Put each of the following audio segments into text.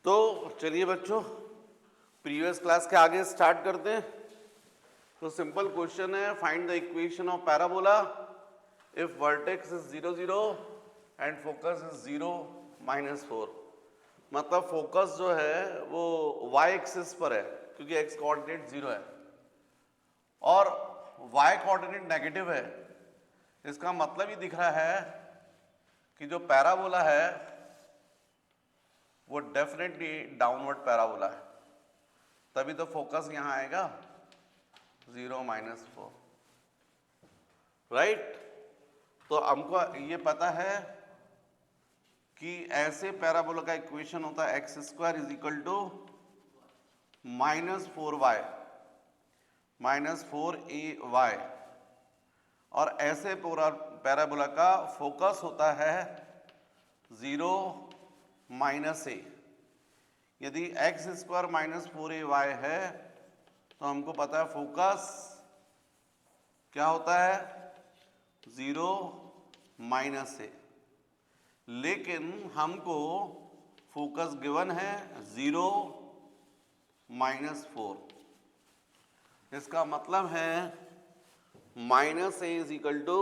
तो चलिए बच्चों, प्रीवियस क्लास के आगे स्टार्ट करते हैं। तो सिंपल क्वेश्चन है, find the equation of parabola if vertex is 0 0 and focus is 0 -4। मतलब फोकस जो है वो y एक्सिस पर है क्योंकि x कोऑर्डिनेट 0 है और y कोऑर्डिनेट नेगेटिव है। इसका मतलब ही दिख रहा है कि जो पैराबोला है वो डेफिनेटली डाउनवर्ड पैराबोला है, तभी तो फोकस यहां आएगा 0 -4, राइट। तो हमको ये पता है कि ऐसे पैराबोला का इक्वेशन होता है x² is equal to -4y -4ay, और ऐसे पूरा पैराबोला का फोकस होता है 0 -a। यदि x² -4ay है तो हमको पता है फोकस क्या होता है 0 -a, लेकिन हमको फोकस गिवन है 0 -4। इसका मतलब है -a is equal to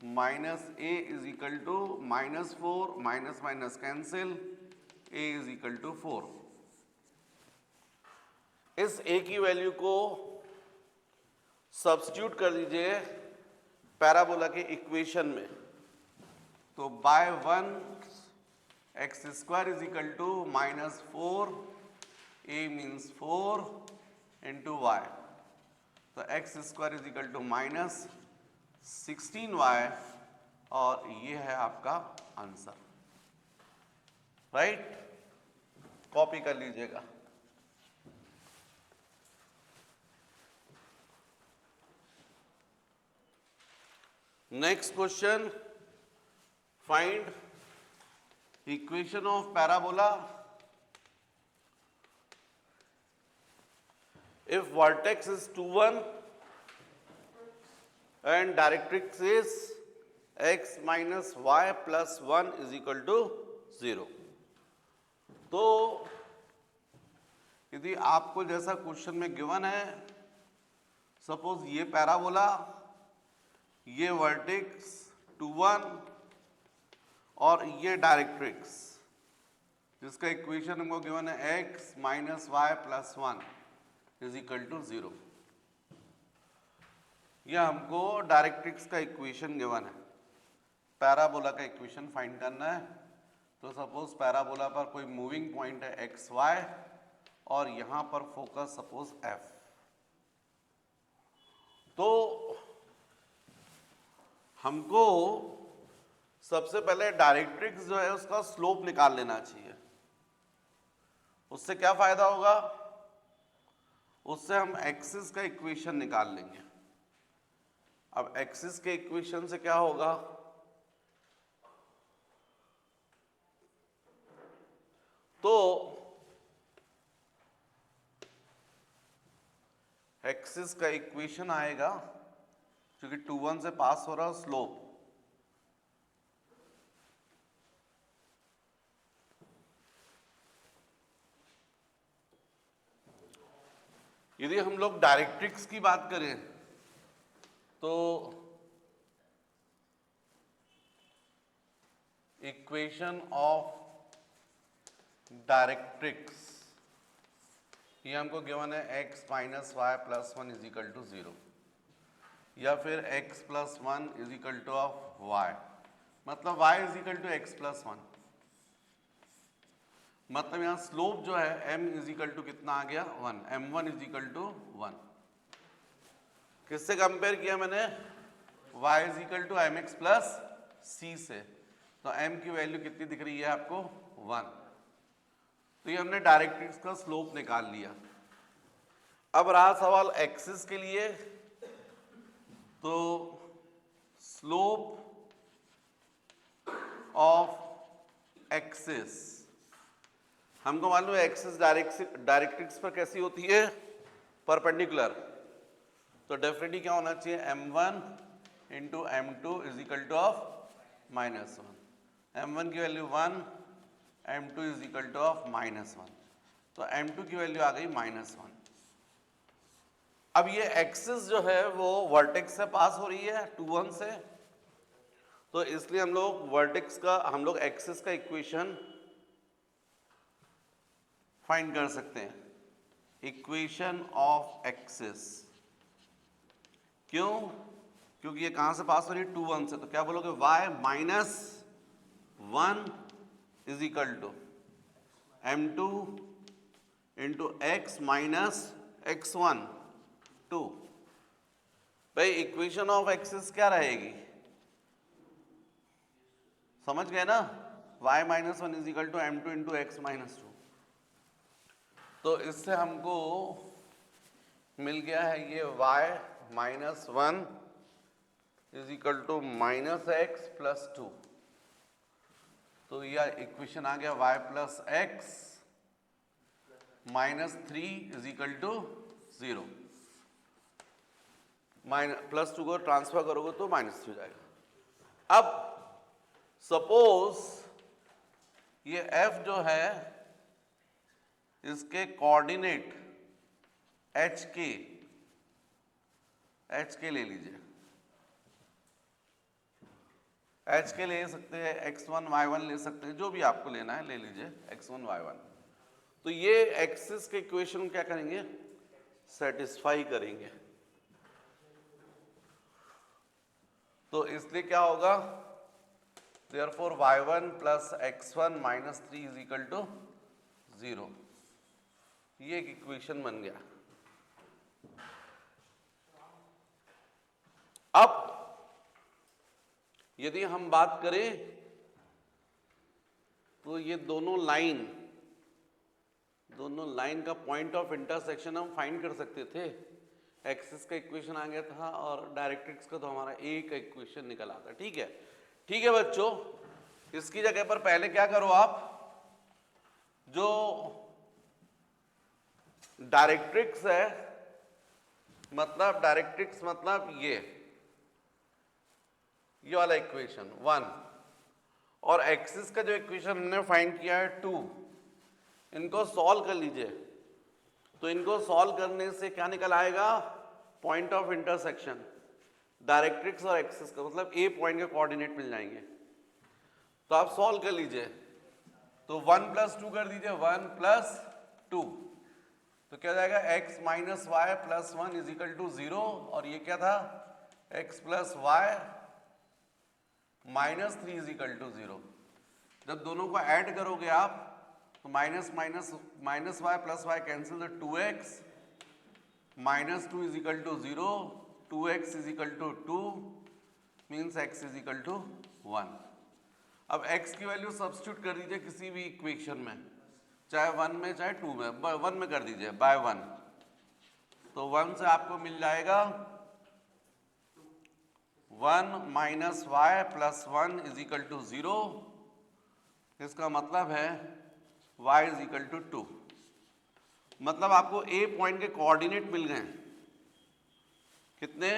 -4 minus minus cancel, a is equal to 4। इस a की वैल्यू को सब्स्टिट्यूट कर दीजिए पैराबोला के इक्वेशन में, तो by 1 x² is equal to -4, a means 4 into y, तो x² is equal to -16y, और ये है आपका आंसर, राइट। कॉपी कर लीजिएगा। Next question, find equation of parabola if vertex is 2 1 and directrix is x minus y plus 1 is equal to 0। तो यदि आपको जैसा क्वेश्चन में गिवन है, सपोज ये पैराबोला, ये वर्टेक्स 2 1 और ये डायरेक्ट्रिक्स, जिसका इक्वेशन हमको गिवन है x minus Y plus 1 is equal to 0। यह हमको डायरेक्ट्रिक्स का इक्वेशन गिवन है, पैराबोला का इक्वेशन फाइंड करना है। तो सपोज पैराबोला पर कोई मूविंग पॉइंट है एक्स वाई और यहां पर फोकस सपोज f, तो हमको सबसे पहले डायरेक्ट्रिक्स जो है उसका स्लोप निकाल लेना चाहिए। उससे क्या फायदा होगा, उससे हम एक्सिस का इक्वेशन निकाल लेंगे। अब एक्सिस के इक्वेशन से क्या होगा, तो एक्सिस का इक्वेशन आएगा, क्योंकि 2 1 से पास हो रहा स्लोप, यदि हम लोग डायरेक्ट्रिक्स की बात करें तो इक्वेशन ऑफ डायरेक्ट्रिक्स ये हमको गिवन है x minus Y plus 1 is equal to 0, या फिर x plus 1 is equal to of y, मतलब y is equal to x plus 1। मतलब यहां स्लोप जो है m इज इक्वल टू कितना आ गया 1, m1 इज इक्वल टू 1। किससे कंपेयर किया मैंने, y is equal to mx plus c से, तो m की वैल्यू कितनी दिख रही है आपको 1। तो ये हमने डायरेक्ट्रिक्स का स्लोप निकाल लिया। अब रहा सवाल एक्सिस के लिए, तो स्लोप ऑफ एक्सिस हमको मालूम है, एक्सिस डायरेक्ट्रिक्स पर कैसी होती है, परपेंडिकुलर, तो डेफिनेटली क्या होना चाहिए m1 into m2 is equal to of -1। m1 की value 1, m2 is equal to of -1, तो m2 की वैल्यू आ गई -1। अब ये एक्सिस जो है वो वर्टेक्स से पास हो रही है 2 1 से, तो इसलिए हम लोग एक्सिस का इक्वेशन फाइंड कर सकते हैं, इक्वेशन ऑफ एक्सिस। क्यों? क्योंकि ये कहां से पास हो रही है 2 1 से, तो क्या बोलोगे y -1 is equal to m2 into x minus x1 2। भाई इक्वेशन ऑफ एक्सिस क्या रहेगी, समझ गए ना, y -1 is equal to m2 into x minus 2। तो इससे हमको मिल गया है ये y -1 is equal to -x plus 2। तो यह इक्वेशन आ गया y plus x -3 is equal to 0। Plus 2 को ट्रांसफर करोगे तो -3 हो जाएगा। अब सपोज ये f जो है इसके कोऑर्डिनेट h के ले लीजिए, h के ले सकते हैं, x1 y1 ले सकते हैं, जो भी आपको लेना है ले लीजिए x1 y1। तो ये एक्सिस के इक्वेशन क्या करेंगे, सेटिस्फाई करेंगे। तो इसलिए क्या होगा, therefore y1 plus x1 minus 3 is equal to 0। ये एक इक्वेशन बन गया। अब यदि हम बात करें तो ये दोनों लाइन का पॉइंट ऑफ इंटरसेक्शन हम फाइंड कर सकते थे। एक्सिस का इक्वेशन आ गया था और डायरेक्ट्रिक्स का तो हमारा एक इक्वेशन निकल आता। ठीक है बच्चों, इसकी जगह पर पहले क्या करो आप, जो डायरेक्ट्रिक्स है मतलब ये वाला इक्वेशन 1 और एक्सिस का जो इक्वेशन हमने फाइंड किया है 2, इनको सॉल्व कर लीजिए। तो इनको सॉल्व करने से क्या निकल आएगा, पॉइंट ऑफ इंटरसेक्शन डायरेक्ट्रिक्स और एक्सिस का, मतलब ए पॉइंट के कोऑर्डिनेट मिल जाएंगे। तो आप सॉल्व कर लीजिए। तो 1 प्लस 2 कर दीजिए, 1 प्लस 2, तो क्या जाएगा x minus Y plus 1 is equal to 0। और ये क्या था, x plus y minus 3 is equal to 0। जब दोनों को ऐड करोगे आप तो minus Y plus y cancel, the 2x minus 2 is equal to 0, 2x is equal to 2 means x is equal to 1। अब x की वैल्यू सब्स्टिट्यूट कर दीजिए किसी भी इक्वेशन में, चाहे 1 में चाहे 2 में, 1 में कर दीजिए बाय 1। तो 1 से आपको मिल जाएगा 1 minus Y plus 1 is equal to 0। इसका मतलब है y इज इक्वल टू 2। मतलब आपको a पॉइंट के कोऑर्डिनेट मिल गए, कितने,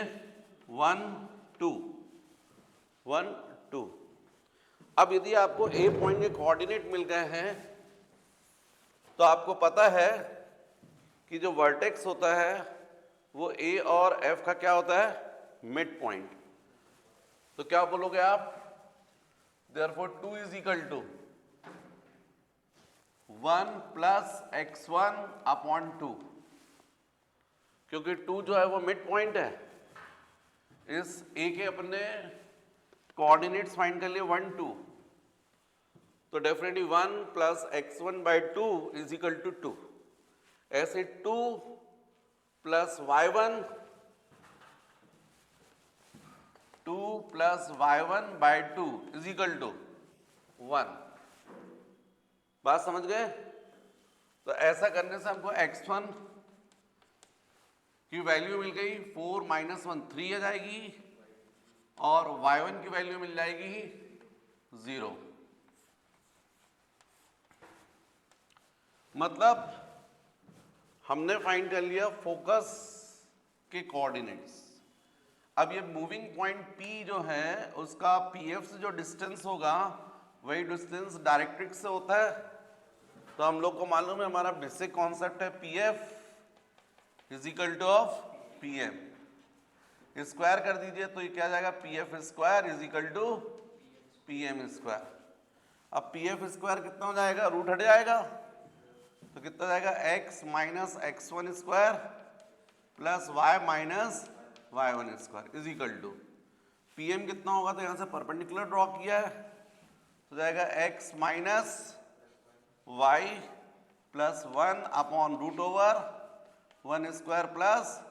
1 2 1 2। अब यदि आपको a पॉइंट के कोऑर्डिनेट मिल गए हैं तो आपको पता है कि जो वर्टेक्स होता है वो a और f का क्या होता है, मिड पॉइंट। तो क्या बोलोगे आप, therefore 2 is equal to 1 plus x1 upon 2, क्योंकि 2 जो है वो मिड पॉइंट है। इस a के अपने कोऑर्डिनेट्स फाइंड कर लिए 1 2, तो definitely 1 plus x1 by 2 is equal to 2। ऐसे 2 plus y1 by 2 is equal to 1। बात समझ गए? तो ऐसा करने से हमको x1 की वैल्यू मिल गई 4 माइनस 1 3 आ जाएगी और y1 की वैल्यू मिल जाएगी 0। मतलब हमने फाइंड कर लिया फोकस के कोऑर्डिनेट्स। अब ये मूविंग पॉइंट P जो है उसका PF से जो डिस्टेंस होगा वही डिस्टेंस डायरेक्ट्रिक्स से होता है। तो हम लोग को मालूम है, हमारा बेसिक कॉन्सेप्ट है P F is equal to of P M. Square कर दीजिए तो ये क्या जाएगा, P F square is equal to P M square. अब पी एफ स्क्वायर कितना हो जाएगा, रूट हट जाएगा तो कितना जाएगा, x minus x one square plus y minus y one square is equal to P M कितना होगा, तो यहाँ से परपेंडिकुलर ड्रॉ किया है तो जाएगा x minus Y plus one upon root over one square plus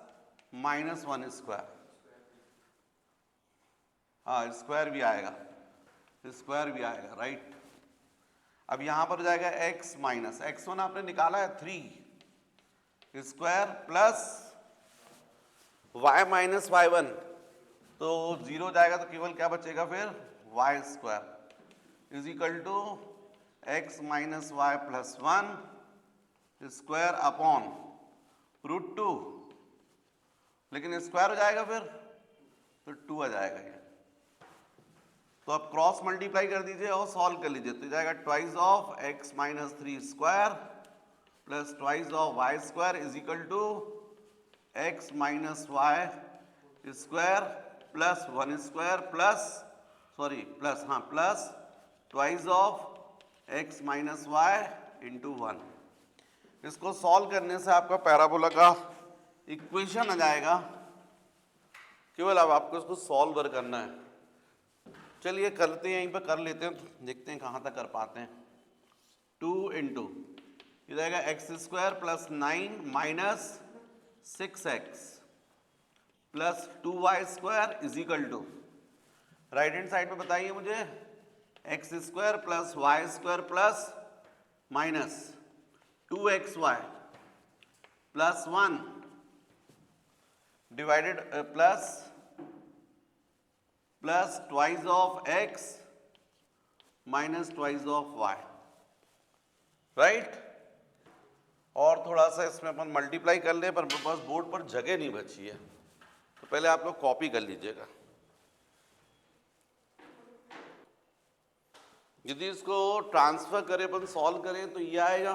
minus one square. हाँ स्क्वायर भी आएगा, स्क्वायर भी आएगा, राइट। अब यहां पर जाएगा x माइनस एक्स वन आपने निकाला है 3 square plus y minus y one, तो 0 जाएगा तो केवल क्या बचेगा फिर y square is equal to x minus Y plus one square upon root 2, लेकिन स्क्वायर हो जाएगा फिर तो 2 आ जाएगा ये। तो अब क्रॉस मल्टीप्लाई कर दीजिए और सॉल्व कर लीजिए तो जाएगा twice of x minus 3 square plus twice of y square is equal to x minus y square plus one square plus twice of x minus y into one. इसको solve करने से आपका पैराबोला का equation आ जाएगा, केवल अब आपको इसको सॉल्व करना है। चलिए करते हैं, यहीं पर कर लेते हैं, देखते हैं कहाँ तक कर पाते हैं। 2 इंटू ये जाएगा x square plus 9 minus 6x plus 2y square is equal to, right hand side में बताइए मुझे, x square plus y square plus minus 2xy plus 1 divided plus twice of x minus twice of y, right. और थोड़ा सा इसमें अपन multiply कर ले, पर मेरे पास बोर्ड पर जगह नहीं बची है तो पहले आप लोग कॉपी कर लीजिएगा। यदि इसको ट्रांसफर करें, अपन सॉल्व करें तो ये आएगा,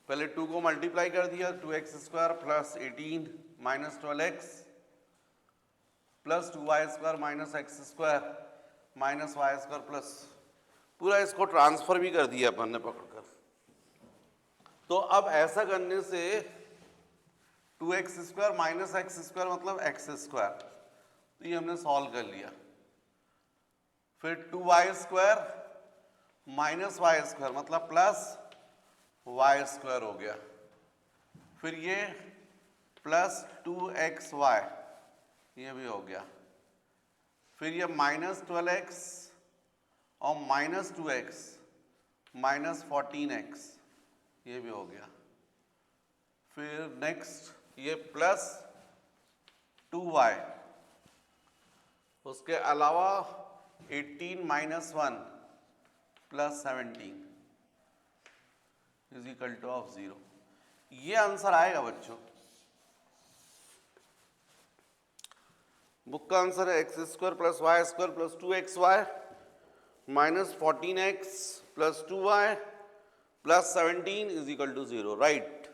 पहले 2 को मल्टीप्लाई कर दिया 2x square plus 18 minus 12x plus 2y square minus x square minus y square plus, पूरा इसको ट्रांसफर भी कर दिया अपन ने पकड़कर। तो अब ऐसा करने से 2x square minus x square मतलब एक्स स्क्वायर, तो ये हमने सॉल्व कर लिया। फिर 2y square minus y square मतलब प्लस वाई स्क्वायर हो गया। फिर ये प्लस 2xy ये भी हो गया। फिर ये माइनस 12x और माइनस 2x माइनस 14x ये भी हो गया। फिर नेक्स्ट ये प्लस 2y, उसके अलावा 18 minus 1 plus 17 is equal to of 0। ये आंसर आएगा बच्चों, बुक का आंसर है x square plus y square plus 2xy minus 14x plus 2y plus 17 is equal to 0, right.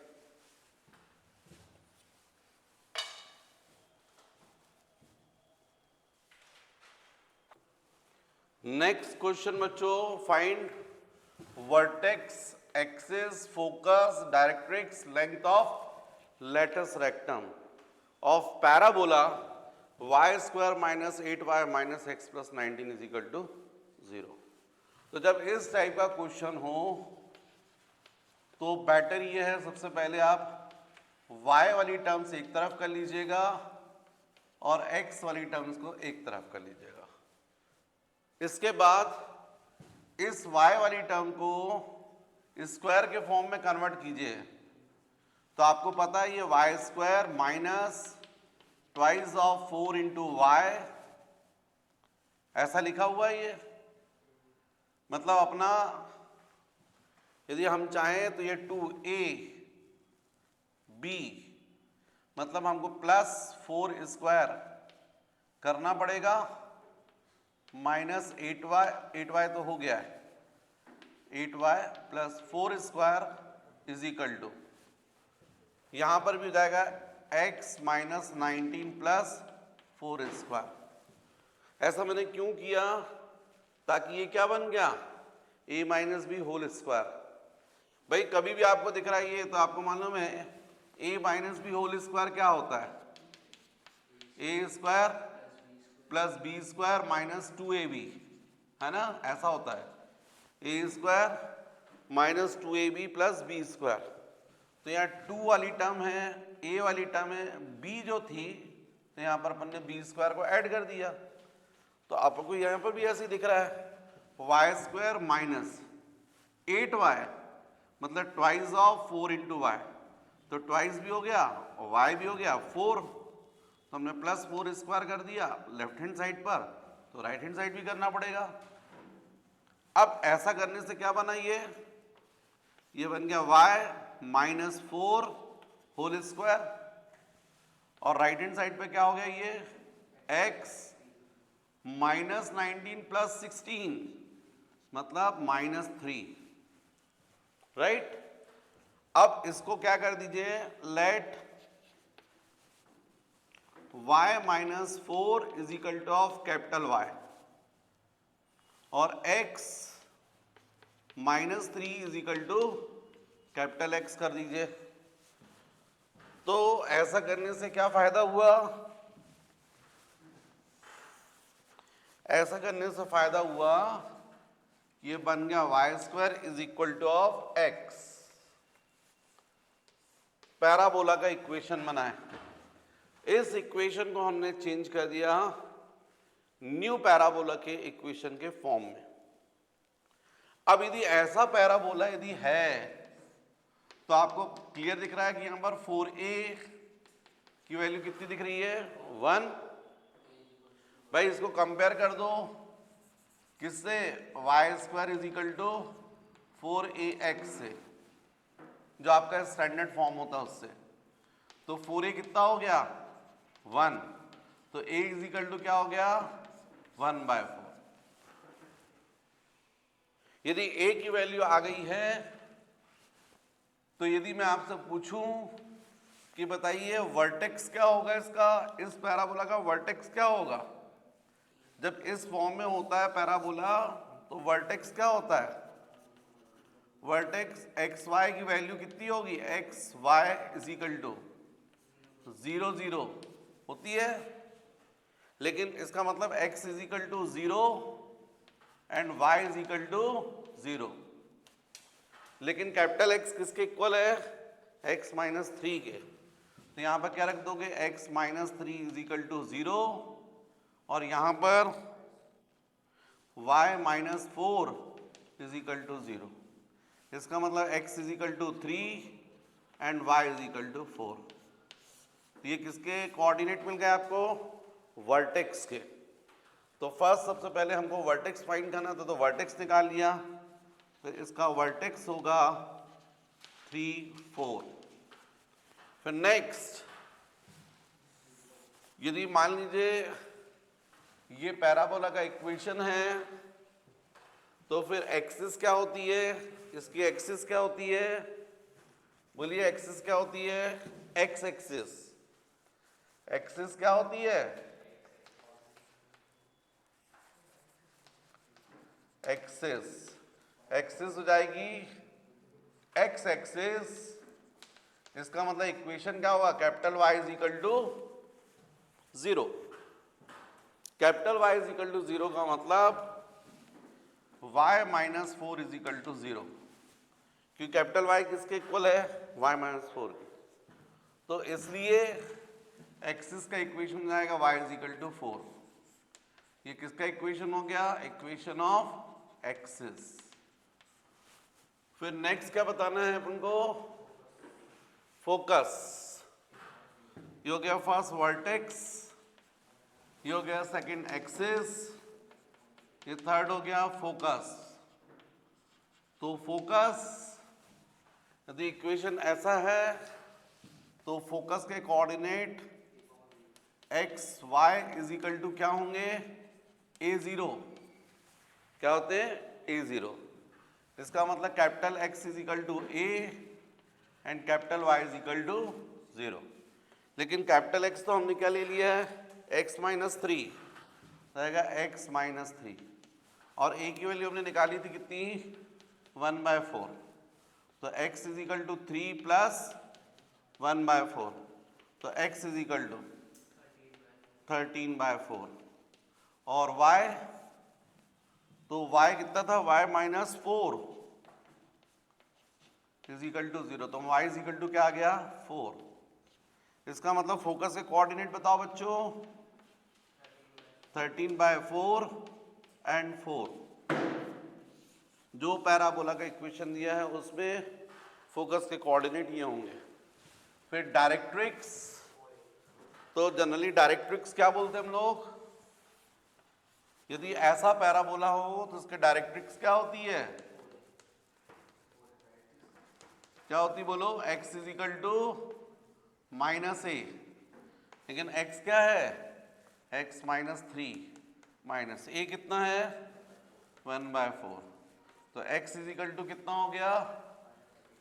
Next question बच्चों, find vertex axis focus directrix length of latus rectum of parabola y square minus 8y minus x plus 19 is equal to 0। तो जब इस type का question हो तो better ये है, सबसे पहले आप y वाली टर्म्स एक तरफ कर लीजिएगा और x वाली टर्म्स को एक तरफ कर लीजिएगा। इसके बाद इस y वाली टर्म को स्क्वायर के फॉर्म में कन्वर्ट कीजिए, तो आपको पता है ये y square minus twice of 4 into y ऐसा लिखा हुआ है। ये मतलब अपना यदि हम चाहें तो ये 2ab मतलब हमको प्लस 4 स्क्वायर करना पड़ेगा माइनस 8y तो हो गया है, 8y plus 4 square is equal to, यहां पर भी हो जाएगा x माइनस 19 प्लस 4 स्क्वायर। ऐसा मैंने क्यों किया, ताकि ये क्या बन गया, a minus b whole square. भाई कभी भी आपको दिख रहा है ये, तो आपको मालूम है a minus b whole square क्या होता है, a स्क्वायर plus b square minus 2ab, है ना, ऐसा होता है a square minus 2ab plus b square. तो यहाँ 2 वाली टर्म है, a वाली टर्म है, b जो थी तो यहाँ पर अपन ने बी स्क्वायर को ऐड कर दिया। तो आपको यहाँ पर भी ऐसे ही दिख रहा है वाई स्क्वायर माइनस 8y, मतलब ट्वाइस ऑफ 4 इंटू वाई, तो ट्वाइस भी हो गया और y भी हो गया 4, तो हमने प्लस 4 स्क्वायर कर दिया लेफ्ट हैंड साइड पर, तो राइट हैंड साइड भी करना पड़ेगा। अब ऐसा करने से क्या बना, ये बन गया y माइनस 4 होल स्क्वायर, और राइट हैंड साइड पे क्या हो गया, ये x माइनस 19 प्लस 16 मतलब माइनस 3, राइट। अब इसको क्या कर दीजिए, let y minus 4 is equal to of capital Y और x minus 3 is equal to capital X कर दीजिए। तो ऐसा करने से क्या फायदा हुआ, ऐसा करने से फायदा हुआ, ये बन गया y square is equal to of x, parabola का इक्वेशन बना है। इस इक्वेशन को हमने चेंज कर दिया न्यू पैराबोला के इक्वेशन के फॉर्म में। अब यदि ऐसा पैराबोला यदि है तो आपको क्लियर दिख रहा है कि यहां पर 4a की वैल्यू कितनी दिख रही है, 1। भाई इसको कंपेयर कर दो किससे, y square is equal to 4ax से, जो आपका स्टैंडर्ड फॉर्म होता है उससे। तो 4a कितना हो गया, 1, तो a इज इक्वल टू क्या हो गया, 1/4। यदि a की वैल्यू आ गई है तो यदि मैं आपसे पूछूं कि बताइए वर्टेक्स क्या होगा इसका, इस पैराबोला का वर्टेक्स क्या होगा, जब इस फॉर्म में होता है पैराबोला तो वर्टेक्स क्या होता है, वर्टेक्स एक्स वाई की वैल्यू कितनी होगी, x y is equal to 0 0 होती है, लेकिन इसका मतलब x is equal to 0 and y is equal to 0, लेकिन कैपिटल X किसके इक्वल है, x माइनस 3 के। तो यहां पर क्या रख दोगे, x minus 3 is equal to 0, और यहां पर y minus 4 is equal to 0। इसका मतलब x is equal to 3 and y is equal to 4। ये किसके कोऑर्डिनेट मिल गए आपको, वर्टेक्स के। तो फर्स्ट सबसे पहले हमको वर्टेक्स फाइंड करना था, तो वर्टेक्स निकाल लिया, तो इसका वर्टेक्स होगा 3 4। फिर नेक्स्ट यदि मान लीजिए ये पैराबोला का इक्वेशन है, तो फिर एक्सिस क्या होती है, इसकी एक्सिस क्या होती है, बोलिए एक्सिस क्या होती है, एक्स एक्सिस, एक्सिस क्या होती है, एक्सिस, एक्सिस हो जाएगी एक्स एक्सिस। इसका मतलब इक्वेशन क्या होगा, capital Y is equal to 0। Capital Y is equal to 0 का मतलब y minus 4 is equal to 0, क्योंकि कैपिटल Y किसके इक्वल है, y माइनस 4 के। तो इसलिए एक्सिस का इक्वेशन हो जाएगा y इज इक्वल टू 4। ये किसका इक्वेशन हो गया, इक्वेशन ऑफ एक्सिस। फिर नेक्स्ट क्या बताना है अपन को, फोकस। ये हो गया फर्स्ट वर्टेक्स, ये हो गया सेकंड एक्सिस, ये थर्ड हो गया फोकस। तो फोकस यदि इक्वेशन ऐसा है तो फोकस के coordinate x y is equal to क्या होंगे, A0 क्या होते हैं? A0। इसका मतलब capital X is equal to A and capital Y is equal to 0। लेकिन कैपिटल X तो हमने क्या ले लिया है? X माइनस 3 रहेगा X माइनस 3, और A की वैल्यू हमने निकाली थी कितनी? 1/4। तो X is equal to 3 plus 1/4, तो X इज इक्वल टू 13/4, और Y, तो Y कितना था? Y minus 4 is equal to 0, तो Y इज इक्वल टू क्या आ गया? 4। इसका मतलब फोकस के कोऑर्डिनेट बताओ बच्चों। 13/4 एंड 4। जो पैराबोला का इक्वेशन दिया है उसमें फोकस के कोऑर्डिनेट ये होंगे। फिर डायरेक्ट्रिक्स, तो जनरली डायरेक्ट्रिक्स क्या बोलते हैं हम लोग? यदि ऐसा पैराबोला हो तो उसके डायरेक्ट्रिक्स क्या होती है? क्या होती बोलो? x is equal to minus a, लेकिन x क्या है? x माइनस 3 माइनस ए कितना है? 1/4। तो x इज इक्वल टू कितना हो गया?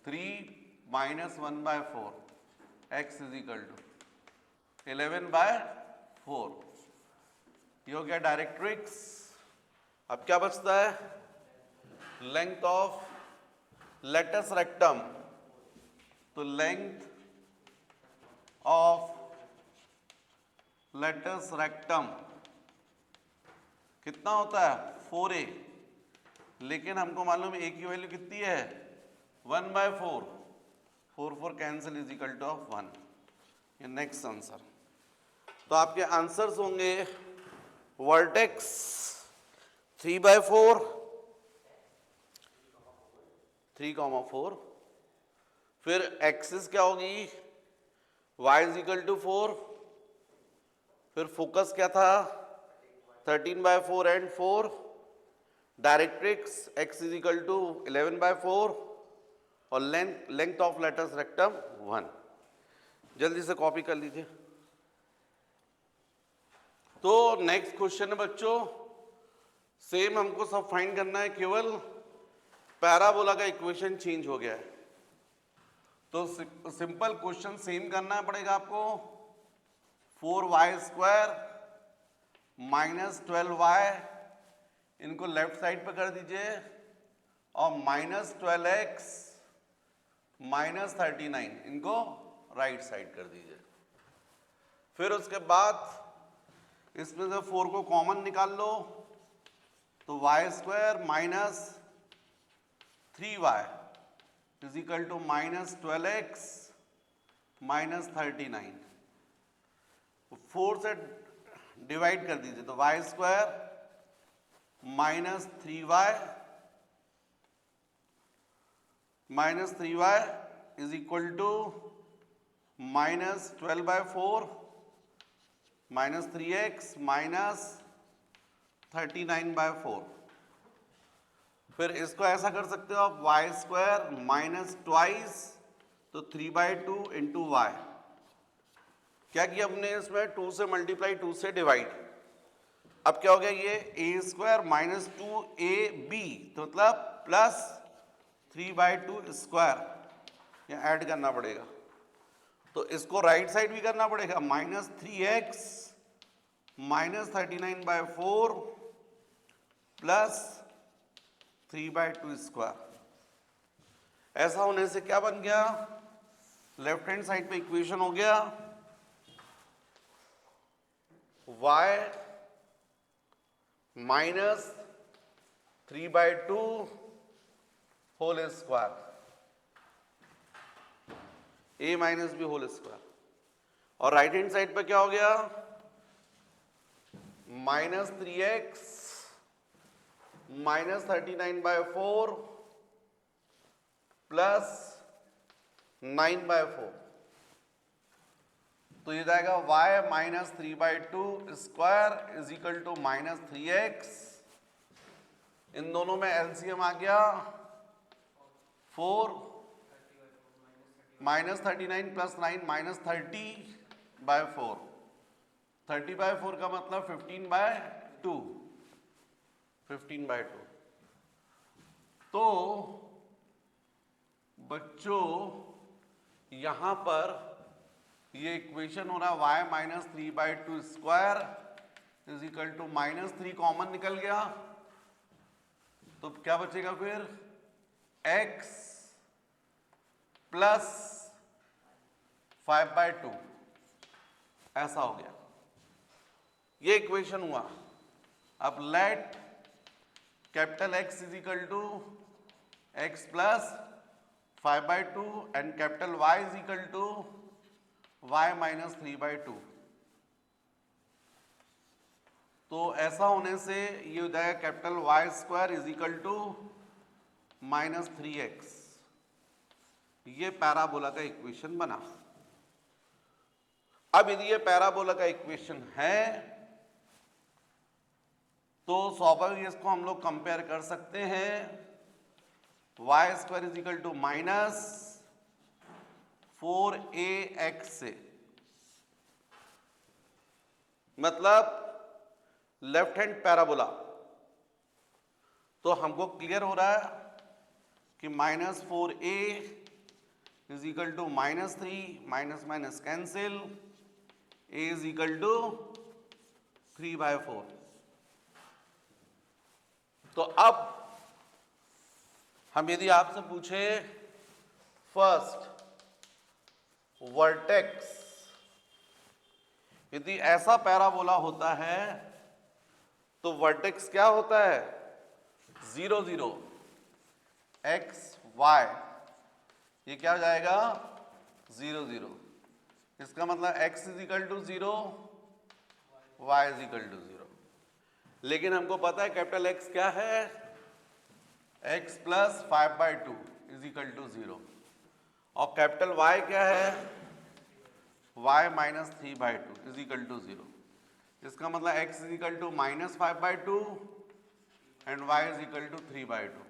3 minus 1/4, x is equal to 11/4। ये हो गया डायरेक्ट्रिक्स। अब क्या बचता है? Length of latus rectum. तो लेंथ ऑफ लेटस रेक्टम कितना होता है? 4a, लेकिन हमको मालूम है a की वैल्यू कितनी है? 1/4। 4 cancel is equal to of 1। ये नेक्स्ट आंसर। तो आपके आंसर्स होंगे वर्टेक्स 3/4, 3,4। फिर एक्सिस क्या होगी? y is equal to 4। फिर फोकस क्या था? 13/4 and 4। Directrix x is equal to 11/4, और लेंथ ऑफ लेटस रेक्टम 1। जल्दी से कॉपी कर लीजिए। तो नेक्स्ट क्वेश्चन है बच्चों, सेम हमको सब फाइंड करना है, केवल पैराबोला का इक्वेशन चेंज हो गया है। तो सिंपल क्वेश्चन सेम करना पड़ेगा आपको। 4y² माइनस 12y, इनको लेफ्ट साइड पे कर दीजिए, और माइनस 12x माइनस 39 इनको राइट साइड कर दीजिए। फिर उसके बाद इसमें से 4 को कॉमन निकाल लो, तो y² minus 3y is equal to minus 12x minus 39। 4 से डिवाइड कर दीजिए, तो y² minus 3y minus 3y is equal to minus 12/4 minus 3x minus 39/4। फिर इसको ऐसा कर सकते हो आप, y² माइनस ट्वाइस, तो 3/2 इंटू वाई। क्या किया हमने इसमें? 2 से मल्टीप्लाई, 2 से डिवाइड। अब क्या हो गया? ये a² माइनस 2ab, तो मतलब प्लस 3/2 स्क्वायर, ये ऐड करना पड़ेगा। तो इसको राइट साइड भी करना पड़ेगा, minus 3x minus 39/4 plus 3/2 square. ऐसा होने से क्या बन गया? लेफ्ट हैंड साइड पे इक्वेशन हो गया y minus 3/2 whole square, a minus b whole square, और राइट हैंड साइड पे क्या हो गया? Minus 3x minus 39/4 plus 9/4। तो ये जाएगा y minus 3/2 square is equal to minus 3x। इन दोनों में एलसीएम आ गया 4, माइनस 39 प्लस 9 माइनस 30/4। 30/4 का मतलब 15/2, 15/2। तो बच्चों यहां पर ये इक्वेशन हो रहा है y minus 3/2 square is equal to -3 common निकल गया, तो क्या बचेगा फिर x प्लस 5/2 ऐसा हो गया, ये इक्वेशन हुआ। अब let capital X is equal to x plus 5/2 and capital Y is equal to y minus 3/2। तो ऐसा होने से ये हो जाएगा capital Y square is equal to -3x। ये पैराबोला का इक्वेशन बना। अब यदि ये पैराबोला का इक्वेशन है तो स्वाभाविक इसको हम लोग कंपेयर कर सकते हैं y square is equal to -4ax से। मतलब लेफ्ट हैंड पैराबोला। तो हमको क्लियर हो रहा है कि -4a is equal to -3 minus minus cancel, a is equal to 3/4। तो अब हम यदि आपसे पूछे फर्स्ट वर्टेक्स, यदि ऐसा पैराबोला होता है तो वर्टेक्स क्या होता है 0 0 x y, ये क्या हो जाएगा 0 0। इसका मतलब x is equal to 0, y is equal to 0। लेकिन हमको पता है कैपिटल X क्या है x plus 5/2 is equal to 0 और कैपिटल Y क्या है y minus 3/2 is equal to 0। इसका मतलब x is equal to -5/2 and y is equal to 3/2।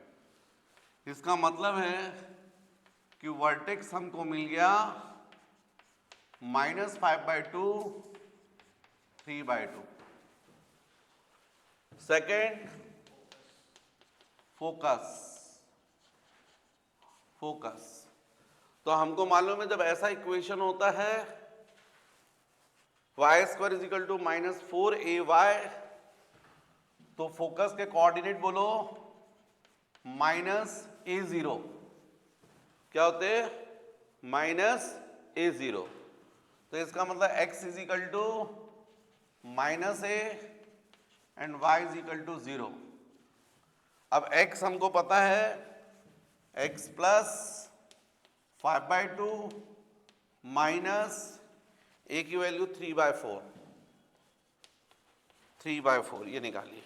इसका मतलब है कि वर्टेक्स हमको मिल गया -5/2 3/2। Second focus. फोकस तो हमको मालूम है जब ऐसा इक्वेशन होता है y square is equal to -4ay, तो फोकस के कोऑर्डिनेट बोलो -a0। क्या होते -a0। तो इसका मतलब x is equal to -a and y is equal to 0। अब x हमको पता है x प्लस 5/2 माइनस a की वैल्यू 3/4 ये निकालिए।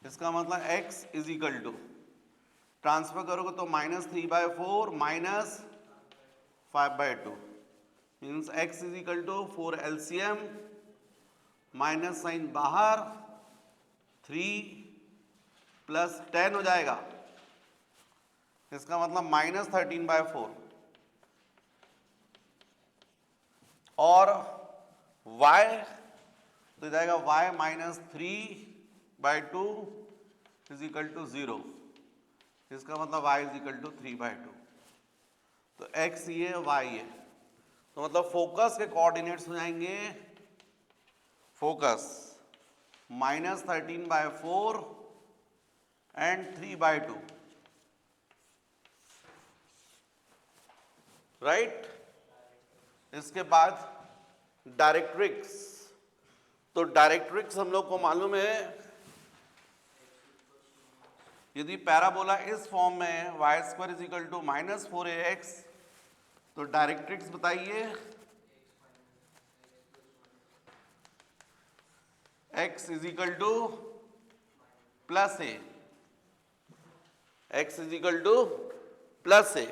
इसका मतलब x is equal to transfer करोगे तो -3/4 minus 5/2 means x is equal to 4 LCM minus sign बाहर 3 प्लस 10 हो जाएगा। इसका मतलब -13/4 और y तो जाएगा y minus 3/2 is equal to 0। इसका मतलब y इज इक्वल टू 3/2। तो x ये y ये, तो मतलब फोकस के कोऑर्डिनेट्स हो जाएंगे फोकस -13/4 एंड 3/2 राइट। इसके बाद डायरेक्ट्रिक्स। तो डायरेक्ट्रिक्स हम लोग को मालूम है यदि पैराबोला इस फॉर्म में y square is equal to -4ax, तो डायरेक्ट्रिक्स बताइए x is equal to plus a, x is equal to plus a।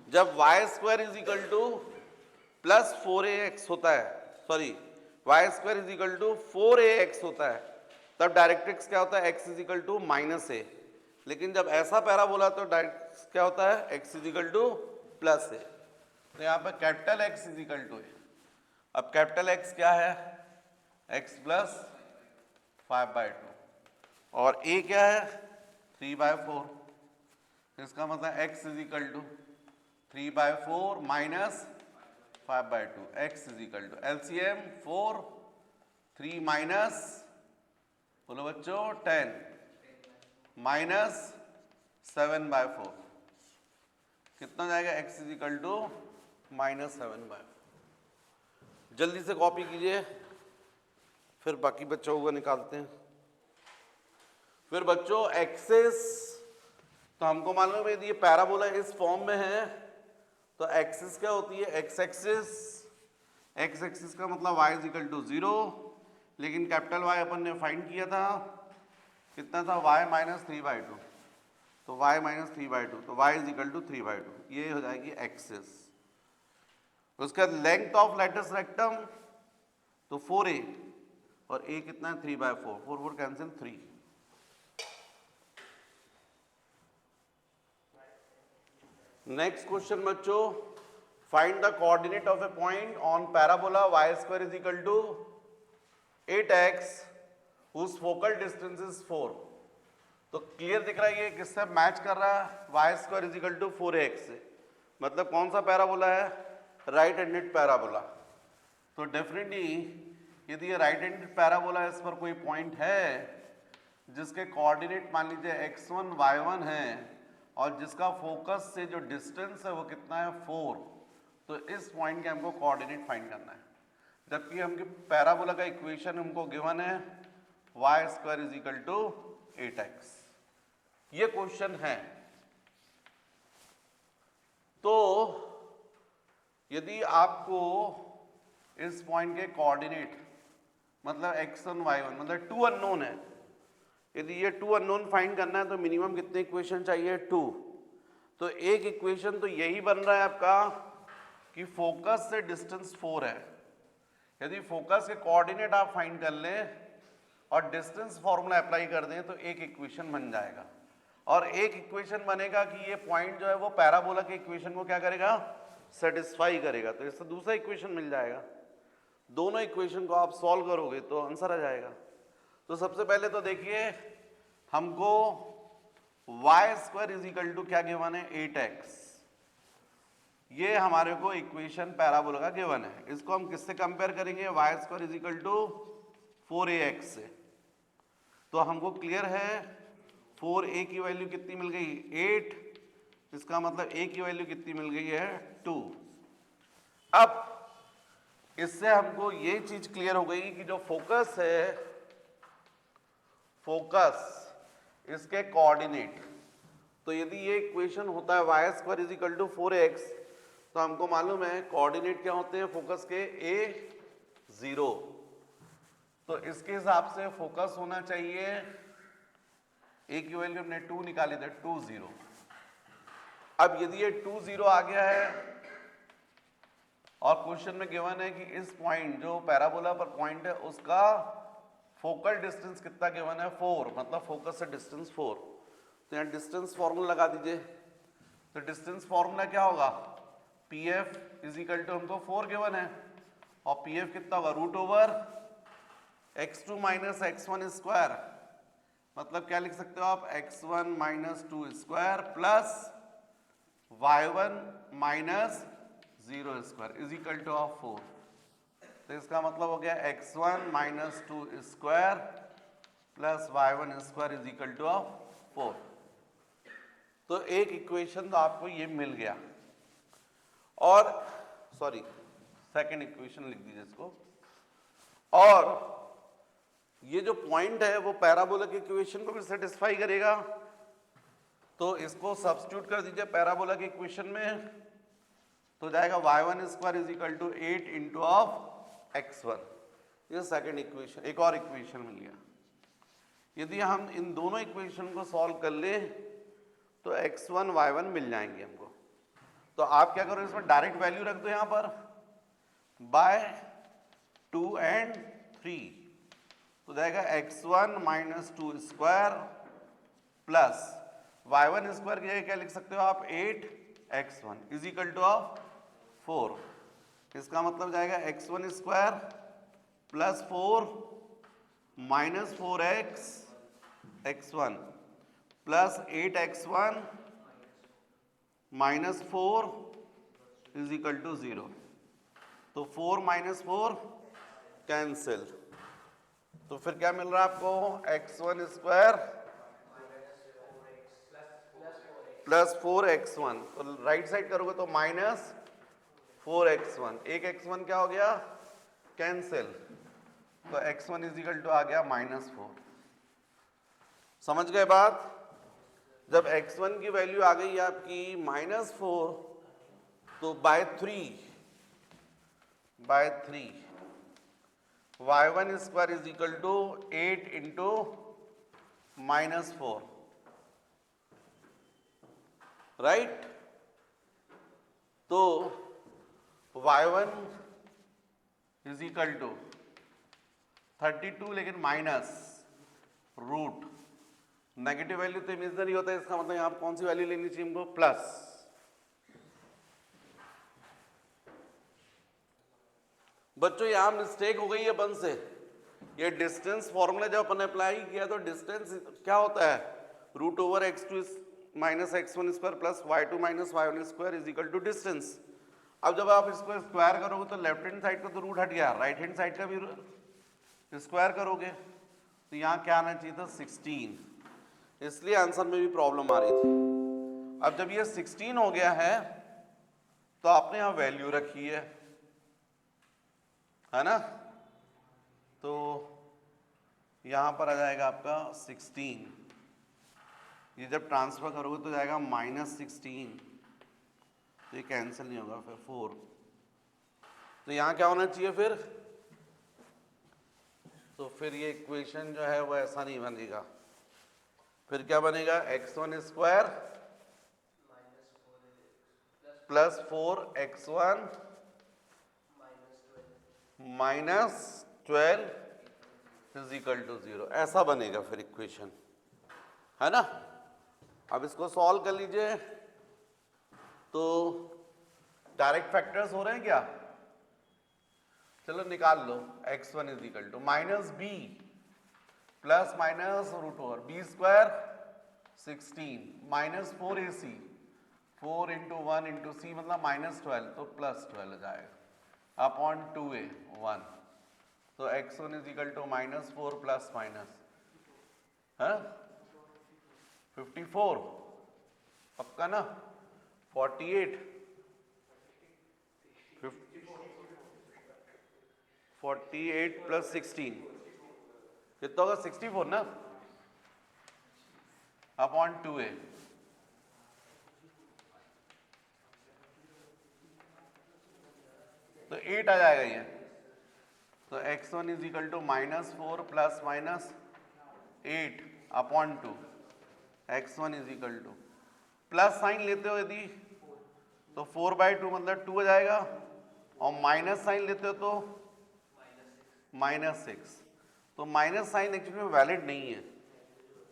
जब y square is equal to plus 4ax होता है, sorry y square is equal to 4ax होता है, तब directrix क्या होता है x is equal to -a। लेकिन जब ऐसा पैराबोला तो डायरेक्ट्रिक्स क्या होता है x is equal to plus a। तो यहाँ पर capital X is equal to a। अब कैपिटल X क्या है x प्लस 5/2। और a क्या है 3/4, इसका मतलब x is equal to 3/4 minus 5/2, x is equal to LCM 4, 3 minus बोलो बच्चों 10 माइनस 7/4, कितना जाएगा x इज इक्वल टू -7/4। जल्दी से कॉपी कीजिए, फिर बाकी बच्चों को निकालते हैं। फिर बच्चों एक्सिस, तो हमको मालूम है यदि ये पैराबोला इस फॉर्म में है तो एक्सिस क्या होती है, एक्स एक्सिस। एक्स एक्सिस का मतलब y इज इक्वल टू 0, लेकिन कैपिटल Y अपन ने फाइंड किया था, कितना था y -3/2, तो y -3/2, तो y इज इक्वल टू 3/2, ये हो जाएगी एक्सिस। उसका लेंथ ऑफ लेटस रेक्टम तो 4a, और a कितना है 3/4, 4 4 कैंसिल 3। नेक्स्ट क्वेश्चन बच्चों, find the coordinate of a point on parabola y² is equal to 8x whose focal distance is 4। तो क्लियर दिख रहा है ये किससे मैच कर रहा है, y² is equal to 4x से, मतलब कौन सा पैराबोला है, राइट हैंडेड पैराबोला। तो डेफिनेटली यदि ये राइट हैंडेड पैराबोला है, इस पर कोई पॉइंट है जिसके कोऑर्डिनेट मान लीजिए x1 y1 है और जिसका फोकस से जो डिस्टेंस है वो कितना है 4, तो इस पॉइंट के हमको कोऑर्डिनेट फाइंड करना है। जबकि हमके पैराबोला का इक्वेशन हमको गिवन है y² is equal to 8x, ये क्वेश्चन है। तो यदि आपको इस पॉइंट के कोऑर्डिनेट मतलब x1 y1 मतलब 2 अननोन है, यदि ये 2 अननोन फाइंड करना है तो मिनिमम कितने इक्वेशन चाहिए, 2। तो एक इक्वेशन तो यही बन रहा है आपका कि फोकस से डिस्टेंस 4 है। यदि फोकस के कोऑर्डिनेट आप फाइंड कर लें और डिस्टेंस फॉर्मूला अप्लाई कर दें तो एक इक्वेशन बन जाएगा, और एक इक्वेशन बनेगा कि ये पॉइंट जो है वो पैराबोला के इक्वेशन को क्या करेगा, सेटिस्फाई करेगा। तो इससे दूसरा इक्वेशन मिल जाएगा। दोनों इक्वेशन को आप सॉल्व करोगे तो आंसर आ जाएगा। तो सबसे पहले तो देखिए हमको y² इज इक्वल टू क्या गिवन है, 8x, ये हमारे को इक्वेशन पैराबोला का गिवन है। इसको हम किससे कंपेयर करेंगे, y² is equal to 4ax से। तो हमको क्लियर है 4a की वैल्यू कितनी मिल गई, 8, इसका मतलब a की वैल्यू कितनी मिल गई है, 2। अब इससे हमको ये चीज क्लियर हो गई कि जो फोकस है, फोकस इसके कोऑर्डिनेट, तो यदि ये इक्वेशन होता है y² is equal to 4x, तो हमको मालूम है कोऑर्डिनेट क्या होते हैं फोकस के, a 0। तो इसके हिसाब से फोकस होना चाहिए, a की वैल्यू हमने 2 निकाली थी, 2 0। अब यदि ये 2 0 आ गया है और क्वेश्चन में गिवन है कि इस पॉइंट जो पैराबोला पर पॉइंट है उसका फोकल डिस्टेंस कितना गिवन है, 4, मतलब फोकस से डिस्टेंस 4। तो यहाँ डिस्टेंस फॉर्मूला लगा दीजिए। तो डिस्टेंस फॉर्मूला क्या होगा, pf इज इक्वल टू हमको 4 गिवन है, और pf कितना होगा, √x2 माइनस x1 स्क्वायर, मतलब क्या लिख सकते हो आप, x1 minus 2 square plus y1 minus 0 square is equal to of 4। तो इसका मतलब हो गया x1 minus 2 square plus y1 square is equal to of 4। तो एक इक्वेशन तो आपको ये मिल गया, और सॉरी सेकंड इक्वेशन लिख दीजिए इसको। और ये जो पॉइंट है वो पैराबोला के इक्वेशन को भी सेटिस्फाई करेगा, तो इसको सब्स्टिट्यूट कर दीजिए पैराबोला के इक्वेशन में, तो जाएगा y1 square is equal to 8 into of x1। ये सेकंड इक्वेशन, एक और इक्वेशन मिल गया। यदि हम इन दोनों इक्वेशन को सॉल्व कर ले तो x1 y1 मिल जाएंगे हमको। तो आप क्या करो, इसमें डायरेक्ट वैल्यू रख दो यहाँ पर बाय 2 and 3, तो जाएगा x1 minus 2 square plus y1 square की जगह क्या लिख सकते हो आप, 8x1 is equal to of 4। इसका मतलब जाएगा x1 square plus 4 minus 4x x1 plus 8x1 minus 4 is equal to 0। तो 4 माइनस 4 कैंसिल, तो फिर क्या मिल रहा है आपको, x1 स्क्वायर प्लस 4x1, तो राइट साइड करोगे तो माइनस 4x1, एक x1 क्या हो गया, कैंसिल, तो x1 इज इक्वल टू आ गया माइनस 4। समझ गए बात? जब x1 की वैल्यू आ गई आपकी माइनस 4, तो by 3 y1 square is equal to 8 into minus 4, right? तो y1 इज इक्वल टू 32, लेकिन माइनस रूट, नेगेटिव वैल्यू तो इमेजिनरी होता है, इसका मतलब यहां कौन सी वैल्यू लेनी चाहिए हमको, प्लस। बच्चों यहां मिस्टेक हो गई है बन से, ये डिस्टेंस फॉर्मूला जब अपन अप्लाई किया तो डिस्टेंस क्या होता है, root over x2 minus x1 square plus y2 minus y1 square is equal to distance. अब जब आप इसको स्क्वायर करोगे तो लेफ्ट हैंड साइड का तो रूट हट गया, राइट हैंड साइड का भी स्क्वायर करोगे, तो यहाँ क्या आना चाहिए था, 16, इसलिए आंसर में भी प्रॉब्लम आ रही थी। अब जब ये 16 हो गया है तो आपने यहाँ वैल्यू रखी है ना, तो यहाँ पर आ जाएगा आपका 16, ये जब ट्रांसफर करोगे तो जाएगा माइनस 16, तो ये कैंसिल नहीं होगा, फिर 4, तो यहाँ क्या होना चाहिए फिर, तो फिर ये इक्वेशन जो है वो ऐसा नहीं बनेगा, फिर क्या बनेगा, x1 square plus 4x1 minus 12 is equal to 0, ऐसा बनेगा फिर इक्वेशन, है ना। अब इसको सॉल्व कर लीजिए, तो डायरेक्ट फैक्टर्स हो रहे हैं क्या, चलो निकाल लो, x1 is equal to minus b plus minus root over b square 16 minus 4ac, 4 into 1 into c मतलब माइनस 12, तो प्लस 12 हो जाएगा अपॉन 2a 1, तो x1 is equal to minus 4 plus minus है 54, पक्का ना, 48 48 प्लस 16 कितना होगा, 64 ना, अपॉन 2a, तो 8 आ जाएगा ये, तो x1 is equal to minus 4 plus minus 8 upon 2, x1 is equal to, plus sign लेते हो यदि तो 4/2 मतलब 2 आ जाएगा, और माइनस साइन लेते हो तो माइनस 6, तो माइनस साइन एक्चुअली में वैलिड नहीं है,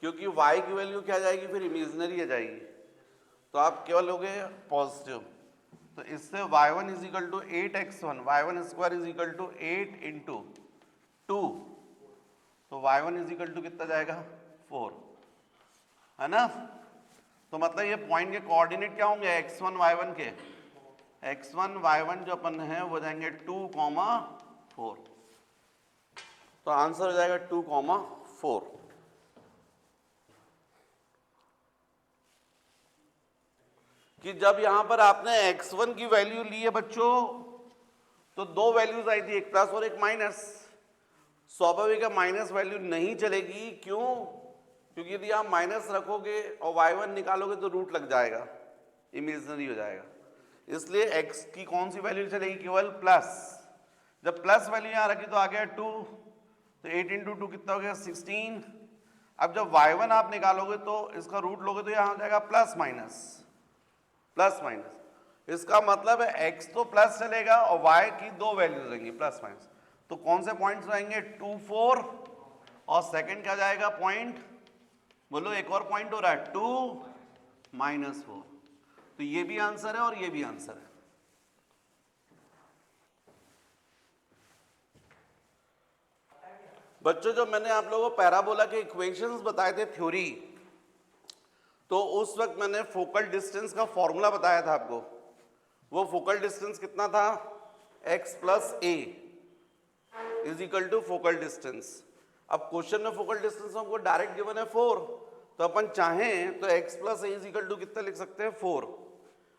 क्योंकि y की वैल्यू क्या जाएगी, फिर इमेजिनरी आ जाएगी, तो आप केवल लोगे पॉजिटिव, तो इससे y1 is equal to 8x1, y1 square is equal to 8 into 2, तो y1 इज इक्वल टू कितना जाएगा, 4, है ना। तो मतलब ये पॉइंट के कोऑर्डिनेट क्या होंगे, x1 y1 के, x1 y1 जो अपन है वो जाएंगे 2, 4, तो आंसर हो जाएगा 2, 4। कि जब यहां पर आपने x1 की वैल्यू ली है बच्चों, तो दो वैल्यूज आई थी, एक प्लस और एक माइनस, स्वाभाविक है माइनस वैल्यू नहीं चलेगी, क्यों, क्योंकि यदि आप माइनस रखोगे और y1 निकालोगे तो रूट लग जाएगा, इमेजिनरी हो जाएगा, इसलिए x की कौन सी वैल्यू चलेगी, केवल प्लस। जब प्लस वैल्यू यहां रखी तो आ गया 2, तो 8 इंटू 2 कितना हो गया, 16। अब जब y1 आप निकालोगे तो इसका रूट लोगे तो यहां हो जाएगा प्लस माइनस, इसका मतलब है x तो प्लस चलेगा और y की दो वैल्यूज रहेंगी प्लस माइनस, तो कौन से पॉइंट्स रहेंगे, 2, 4, और सेकंड क्या जाएगा पॉइंट, बोलो एक और पॉइंट हो रहा है 2, -4, तो ये भी आंसर है और ये भी आंसर है। बच्चों जो मैंने आप लोगों को पैराबोला के इक्वेशंस बताए थे थ्योरी, तो उस वक्त मैंने फोकल डिस्टेंस का फॉर्मूला बताया था आपको। वो फोकल डिस्टेंस कितना था, x plus a is equal to focal distance. अब क्वेश्चन में फोकल डिस्टेंस हमको डायरेक्ट गिवन है 4, तो अपन चाहें तो x plus a is equal to कितना लिख सकते हैं 4।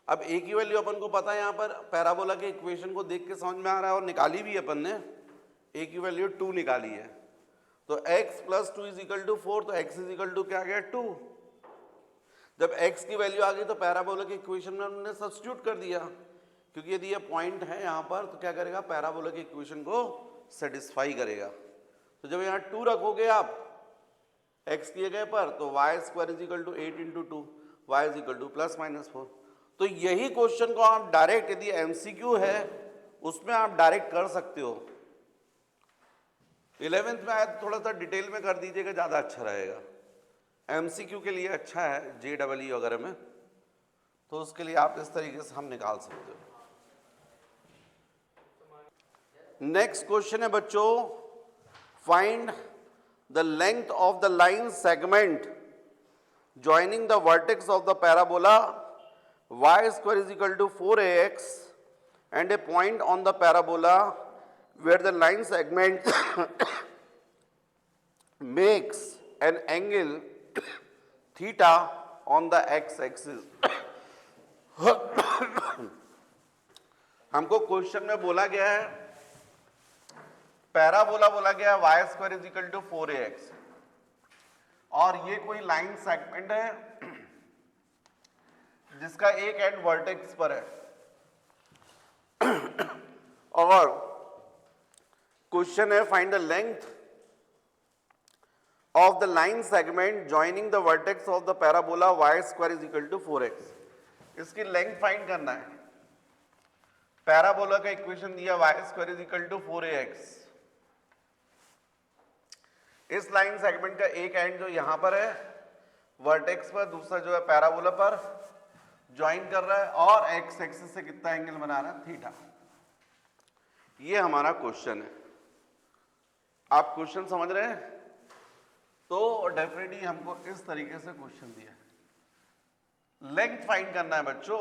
अब a की वैल्यू अपन को पता है, यहाँ पर पैराबोला के इक्वेशन को देख के समझ में आ रहा है और निकाली भी अपन ने, a की वैल्यू 2 निकाली है, तो x plus 2 is equal to 4, तो x इज इक्वल टू क्या आ गया 2। जब x की वैल्यू आ गई तो पैराबोला के इक्वेशन में हमने सब्स्टिट्यूट कर दिया, क्योंकि यदि ये पॉइंट है यहाँ पर तो क्या करेगा, पैराबोला के इक्वेशन को सेटिस्फाई करेगा। तो जब यहाँ 2 रखोगे आप x की जगह पर, तो y square is equal to 8 into 2, y is equal to plus minus 4। तो यही क्वेश्चन को आप डायरेक्ट, यदि एमसीक्यू है उसमें आप डायरेक्ट कर सकते हो। 11th में आया थोड़ा सा डिटेल में कर दीजिएगा, ज़्यादा अच्छा रहेगा। एमसीक्यू के लिए अच्छा है JEE वगैरह में, तो उसके लिए आप इस तरीके से हम निकाल सकते हो। नेक्स्ट क्वेश्चन है बच्चों, find the length of the line segment joining the vertex of the parabola y square is equal to 4ax and a point on the parabola where the line segment makes an angle theta on the x-axis। हमको question में बोला गया है, parabola बोला गया है y square is equal to 4ax, और ये कोई लाइन सेगमेंट है जिसका एक एंड वर्टेक्स पर है, और क्वेश्चन है find the length of the line segment joining the vertex of the parabola y square is equal to 4x। इसकी लेंथ फाइंड करना है। पैराबोला का इक्वेशन दिया y square is equal to 4ax। इस लाइन सेगमेंट का एक and जो यहां पर है वर्टेक्स पर, दूसरा जो है पैराबोला पर ज्वाइन कर रहा है, और एक्स एक्सिस से कितना एंगल बना रहा है, थीटा। ये हमारा क्वेश्चन है। आप क्वेश्चन समझ रहे हैं? तो डेफिनेटली हमको इस तरीके से क्वेश्चन दिया है। लेंथ फाइंड करना है बच्चों।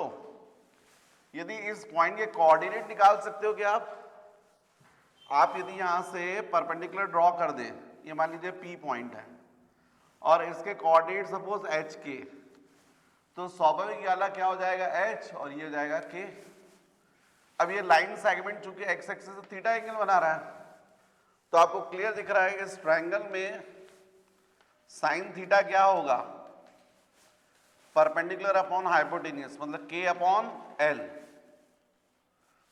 यदि इस पॉइंट के कोऑर्डिनेट निकाल सकते हो क्या आप यदि यहां से परपेंडिकुलर ड्रॉ कर दें, ये मान लीजिए P पॉइंट है और इसके कोऑर्डिनेट सपोज H के, तो स्वाभाविक वाला क्या हो जाएगा H और ये हो जाएगा K। अब ये लाइन सेगमेंट चूंकि x एक्सिस से थीटा एंगल बना रहा है, तो आपको क्लियर दिख रहा है इस ट्रायंगल में साइन थीटा क्या होगा, परपेंडिकुलर अपॉन हाइपोटेन्यूस, मतलब K अपॉन L।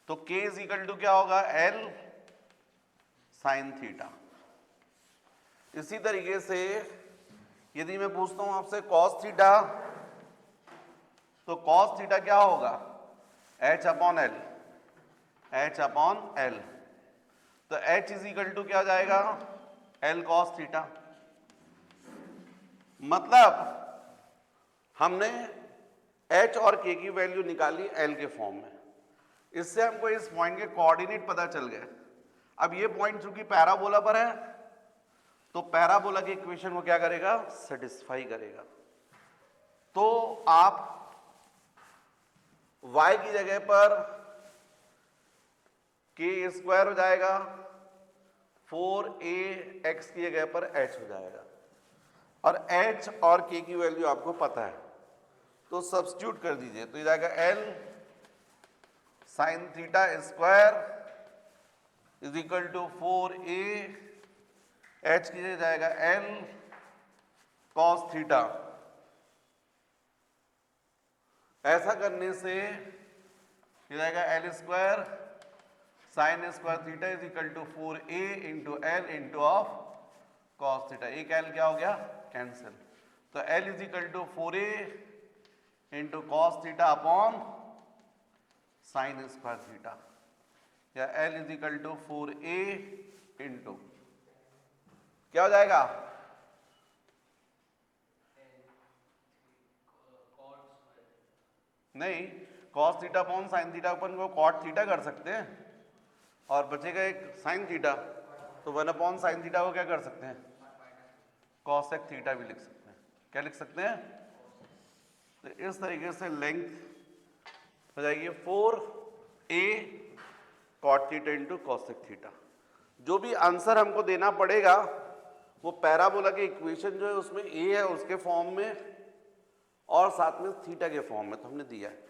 तो K इज इक्वल टू क्या होगा, L साइन थीटा। इसी तरीके से यदि मैं पूछता हूं आपसे कॉस थीटा, तो कॉस थीटा क्या होगा, H upon L, H upon L। तो H इज इक्वल टू क्या हो जाएगा, L कॉस थीटा। मतलब हमने H और K की वैल्यू निकाली L के फॉर्म में। इससे हमको इस पॉइंट के कोऑर्डिनेट पता चल गए। अब ये पॉइंट चूंकि पैराबोला पर है, तो पैराबोला के इक्वेशन को क्या करेगा, सेटिस्फाई करेगा। तो आप y की जगह पर k स्क्वायर हो जाएगा, 4ax की जगह पर h हो जाएगा, और h और k की वैल्यू आपको पता है, तो सब्स्टिट्यूट कर दीजिए। तो ये जाएगा L sine theta square is equal to 4a, h की जगह जाएगा L कॉस थीटा। ऐसा करने से ये जाएगा L square sine square theta is equal to 4a into L into of cos theta. एक L क्या हो गया, कैंसिल। तो L is equal to 4a into cos theta upon sine square theta, या L is equal to 4a into क्या हो जाएगा, नहीं, cos theta upon sine theta अपन को कॉट थीटा कर सकते हैं और बचेगा एक साइन थीटा। तो 1/sin थीटा को क्या कर सकते हैं, cosec थीटा भी लिख सकते हैं। क्या लिख सकते हैं? तो इस तरीके से लेंथ हो जाएगी 4a cot theta into cosec theta. जो भी आंसर हमको देना पड़ेगा वो पैराबोला के इक्वेशन जो है उसमें a है उसके फॉर्म में और साथ में थीटा के फॉर्म में, तो हमने दिया है।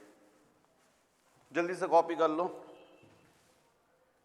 जल्दी से कॉपी कर लो।